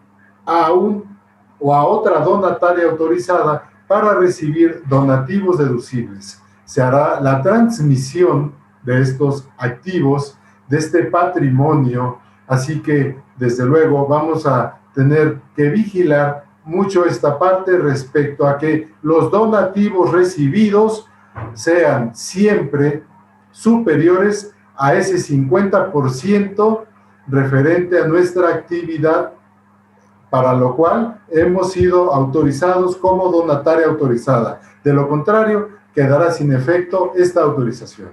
[SPEAKER 1] a otra donataria autorizada para recibir donativos deducibles. Se hará la transmisión de estos activos, de este patrimonio, así que desde luego vamos a tener que vigilar mucho esta parte respecto a que los donativos recibidos sean siempre superiores a ese 50% referente a nuestra actividad, para lo cual hemos sido autorizados como donataria autorizada. De lo contrario, quedará sin efecto esta autorización.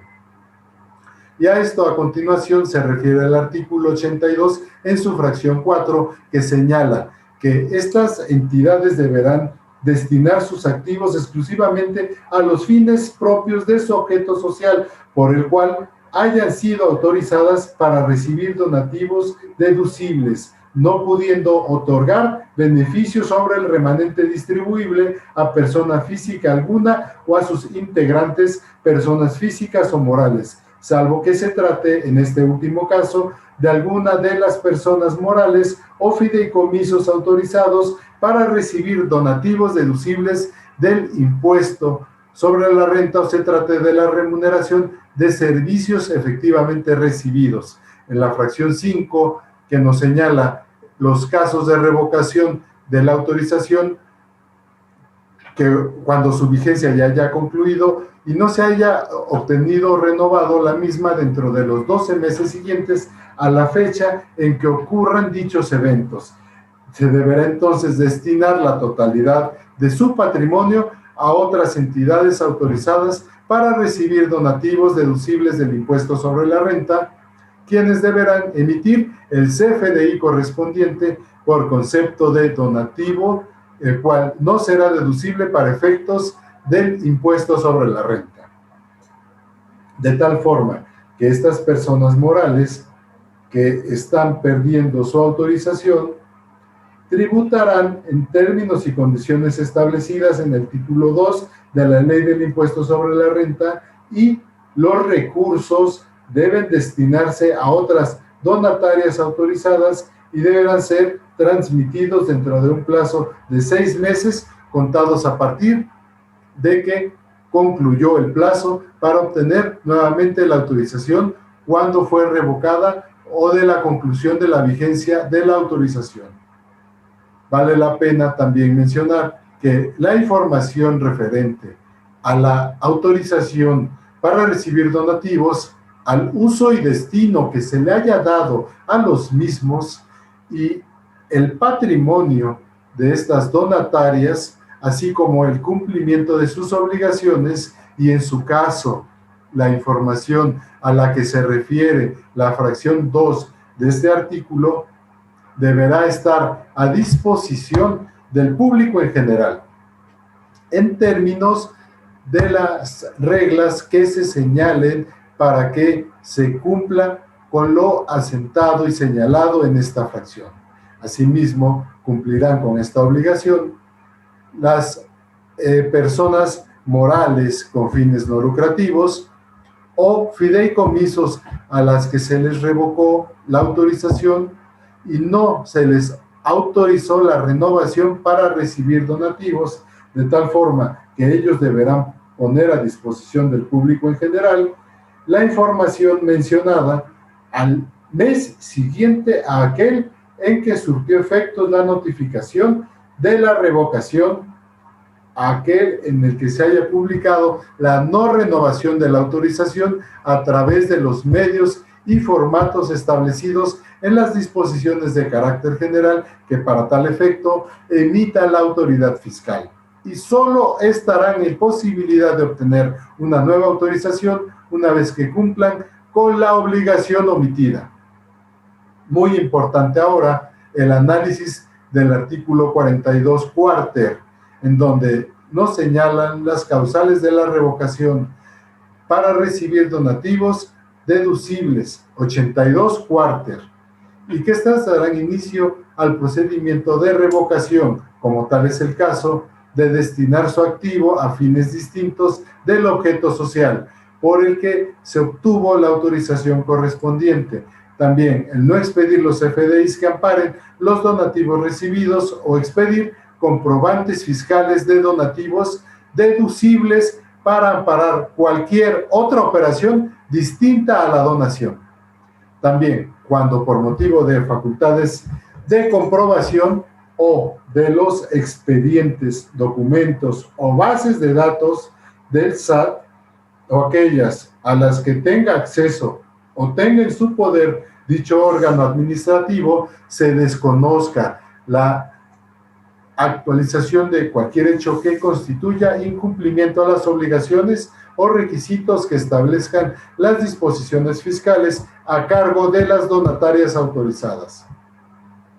[SPEAKER 1] Y a esto a continuación se refiere el artículo 82 en su fracción 4, que señala que estas entidades deberán destinar sus activos exclusivamente a los fines propios de su objeto social, por el cual hayan sido autorizadas para recibir donativos deducibles, no pudiendo otorgar beneficios sobre el remanente distribuible a persona física alguna o a sus integrantes, personas físicas o morales, salvo que se trate, en este último caso, de alguna de las personas morales o fideicomisos autorizados para recibir donativos deducibles del impuesto sobre la renta o se trate de la remuneración de servicios efectivamente recibidos. En la fracción 5, que nos señala los casos de revocación de la autorización, que cuando su vigencia ya haya concluido y no se haya obtenido o renovado la misma dentro de los 12 meses siguientes a la fecha en que ocurran dichos eventos. Se deberá entonces destinar la totalidad de su patrimonio a otras entidades autorizadas para recibir donativos deducibles del impuesto sobre la renta, quienes deberán emitir el CFDI correspondiente por concepto de donativo, el cual no será deducible para efectos del impuesto sobre la renta. De tal forma que estas personas morales que están perdiendo su autorización tributarán en términos y condiciones establecidas en el título 2 de la Ley del Impuesto sobre la Renta y los recursos deben destinarse a otras donatarias autorizadas y deberán ser transmitidos dentro de un plazo de 6 meses contados a partir de que concluyó el plazo para obtener nuevamente la autorización cuando fue revocada o de la conclusión de la vigencia de la autorización. Vale la pena también mencionar que la información referente a la autorización para recibir donativos al uso y destino que se le haya dado a los mismos y el patrimonio de estas donatarias, así como el cumplimiento de sus obligaciones y, en su caso, la información a la que se refiere la fracción 2 de este artículo, deberá estar a disposición del público en general, en términos de las reglas que se señalen para que se cumpla con lo asentado y señalado en esta fracción. Asimismo, cumplirán con esta obligación las personas morales con fines no lucrativos o fideicomisos a las que se les revocó la autorización y no se les autorizó la renovación para recibir donativos, de tal forma que ellos deberán poner a disposición del público en general la información mencionada al mes siguiente a aquel en que surtió efectos la notificación de la revocación, a aquel en el que se haya publicado la no renovación de la autorización a través de los medios y formatos establecidos en las disposiciones de carácter general que para tal efecto emita la autoridad fiscal. Y solo estarán en posibilidad de obtener una nueva autorización una vez que cumplan con la obligación omitida. Muy importante ahora el análisis del artículo 42 cuarter, en donde nos señalan las causales de la revocación para recibir donativos deducibles, 82 cuarter, y que estas darán inicio al procedimiento de revocación, como tal es el caso de destinar su activo a fines distintos del objeto social por el que se obtuvo la autorización correspondiente. También el no expedir los FDIs que amparen los donativos recibidos o expedir comprobantes fiscales de donativos deducibles para amparar cualquier otra operación distinta a la donación. También, cuando por motivo de facultades de comprobación o de los expedientes, documentos o bases de datos del SAT o aquellas a las que tenga acceso o tenga en su poder dicho órgano administrativo, se desconozca la actualización de cualquier hecho que constituya incumplimiento a las obligaciones o requisitos que establezcan las disposiciones fiscales a cargo de las donatarias autorizadas.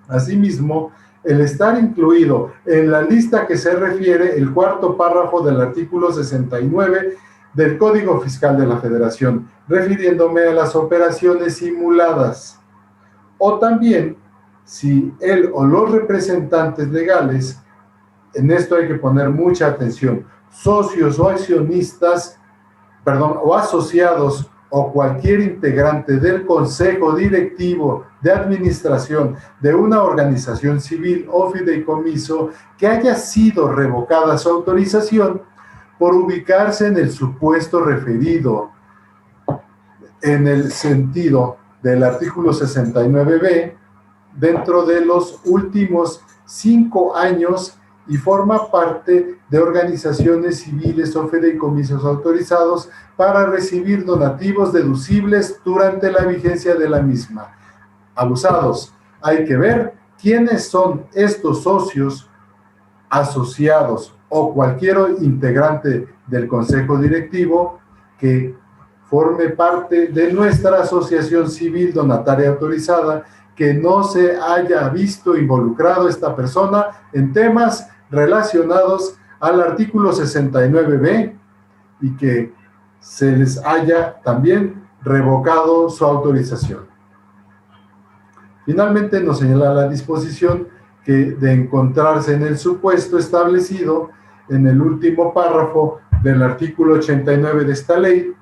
[SPEAKER 1] Asimismo, el estar incluido en la lista que se refiere el cuarto párrafo del artículo 69 del Código Fiscal de la Federación, refiriéndome a las operaciones simuladas, o también si él o los representantes legales, en esto hay que poner mucha atención, socios o accionistas, o asociados o cualquier integrante del consejo directivo de administración de una organización civil o fideicomiso que haya sido revocada su autorización por ubicarse en el supuesto referido en el sentido del artículo 69b dentro de los últimos 5 años y forma parte de organizaciones civiles o fideicomisos autorizados para recibir donativos deducibles durante la vigencia de la misma. Abusados, hay que ver quiénes son estos socios, asociados o cualquier integrante del consejo directivo que forme parte de nuestra asociación civil donataria autorizada, que no se haya visto involucrado esta persona en temas relacionados al artículo 69b y que se les haya también revocado su autorización. Finalmente nos señala la disposición que de encontrarse en el supuesto establecido en el último párrafo del artículo 89 de esta ley,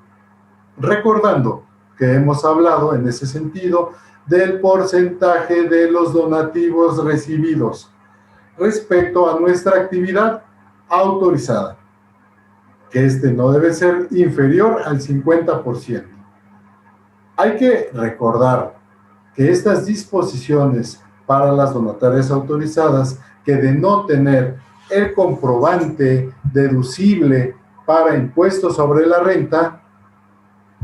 [SPEAKER 1] recordando que hemos hablado en ese sentido del porcentaje de los donativos recibidos respecto a nuestra actividad autorizada, que este no debe ser inferior al 50%. Hay que recordar que estas disposiciones para las donatarias autorizadas, que de no tener el comprobante deducible para impuestos sobre la renta,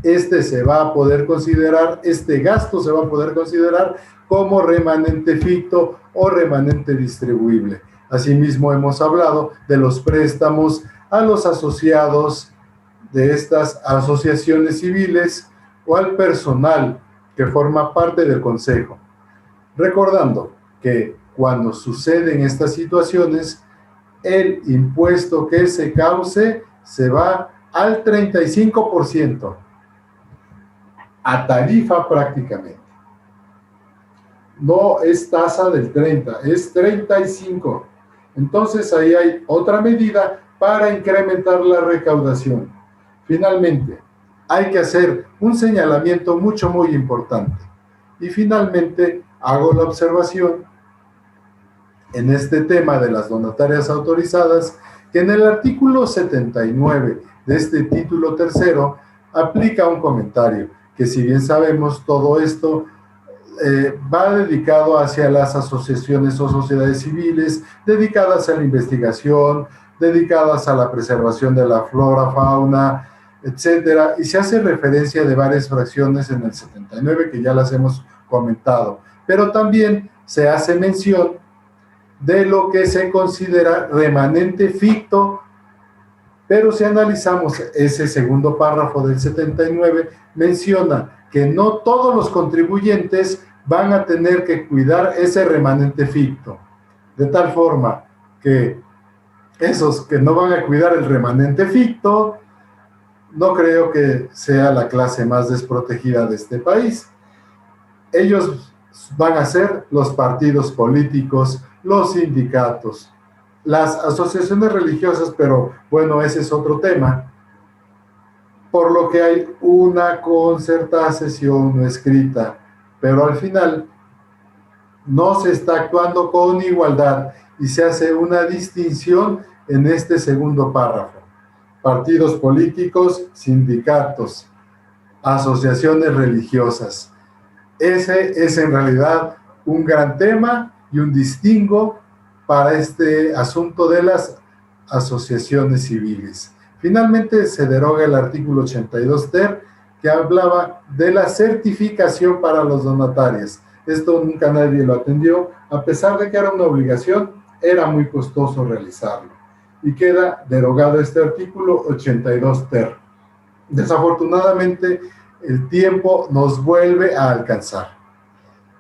[SPEAKER 1] se va a poder considerar, este gasto se va a poder considerar como remanente ficto o remanente distribuible. Asimismo, hemos hablado de los préstamos a los asociados de estas asociaciones civiles o al personal que forma parte del consejo. Recordando que cuando suceden estas situaciones, el impuesto que se cause se va al 35%, a tarifa prácticamente. No es tasa del 30, es 35. Entonces ahí hay otra medida para incrementar la recaudación. Finalmente, hay que hacer un señalamiento muy importante. Y finalmente, hago la observación en este tema de las donatarias autorizadas, que en el artículo 79 de este título tercero aplica un comentario, que si bien sabemos todo esto va dedicado hacia las asociaciones o sociedades civiles, dedicadas a la investigación, dedicadas a la preservación de la flora, fauna, etcétera, y se hace referencia de varias fracciones en el 79 que ya las hemos comentado, pero también se hace mención de lo que se considera remanente ficto, pero si analizamos ese segundo párrafo del 79, menciona que no todos los contribuyentes van a tener que cuidar ese remanente ficto, de tal forma que esos que no van a cuidar el remanente ficto, no creo que sea la clase más desprotegida de este país. Ellos van a ser los partidos políticos, los sindicatos, las asociaciones religiosas, pero bueno, ese es otro tema, por lo que hay una concertación no escrita, pero al final no se está actuando con igualdad y se hace una distinción en este segundo párrafo. Partidos políticos, sindicatos, asociaciones religiosas. Ese es en realidad un gran tema y un distingo para este asunto de las asociaciones civiles. Finalmente se deroga el artículo 82 ter, que hablaba de la certificación para los donatarios. Esto nunca nadie lo atendió, a pesar de que era una obligación, era muy costoso realizarlo. Y queda derogado este artículo 82 ter. Desafortunadamente, el tiempo nos vuelve a alcanzar.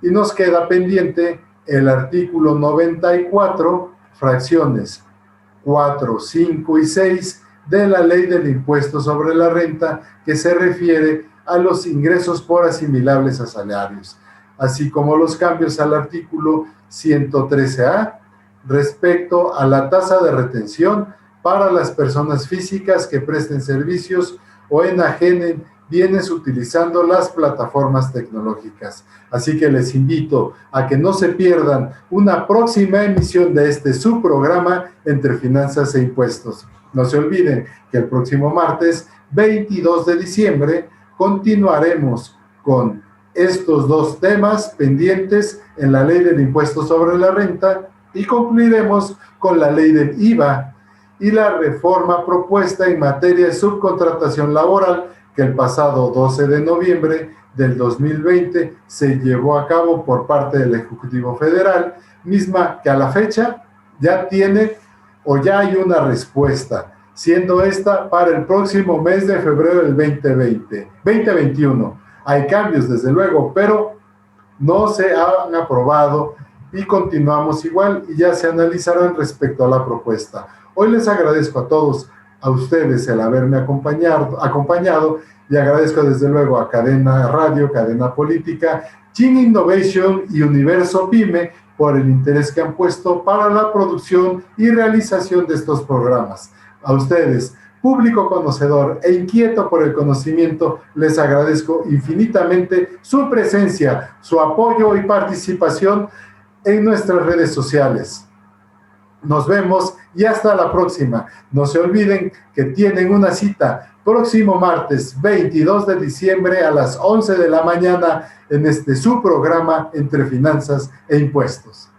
[SPEAKER 1] Y nos queda pendiente el artículo 94, fracciones 4, 5 y 6 de la Ley del Impuesto sobre la Renta, que se refiere a los ingresos por asimilables a salarios, así como los cambios al artículo 113A respecto a la tasa de retención para las personas físicas que presten servicios o enajenen bienes utilizando las plataformas tecnológicas. Así que les invito a que no se pierdan una próxima emisión de este subprograma Entre Finanzas e Impuestos. No se olviden que el próximo martes 22 de diciembre continuaremos con estos dos temas pendientes en la Ley del Impuesto sobre la Renta y concluiremos con la Ley del IVA y la reforma propuesta en materia de subcontratación laboral que el pasado 12 de noviembre del 2020 se llevó a cabo por parte del Ejecutivo Federal, misma que a la fecha ya tiene o ya hay una respuesta, siendo esta para el próximo mes de febrero del 2021. Hay cambios, desde luego, pero no se han aprobado y continuamos igual y ya se analizarán respecto a la propuesta. Hoy les agradezco a todos, a ustedes el haberme acompañado y agradezco desde luego a Cadena Radio, Cadena Política, Chin Innovation y Universo Pyme por el interés que han puesto para la producción y realización de estos programas. A ustedes, público conocedor e inquieto por el conocimiento, les agradezco infinitamente su presencia, su apoyo y participación en nuestras redes sociales. Nos vemos y hasta la próxima. No se olviden que tienen una cita próximo martes 22 de diciembre a las 11 de la mañana en este su programa Entre Finanzas e Impuestos.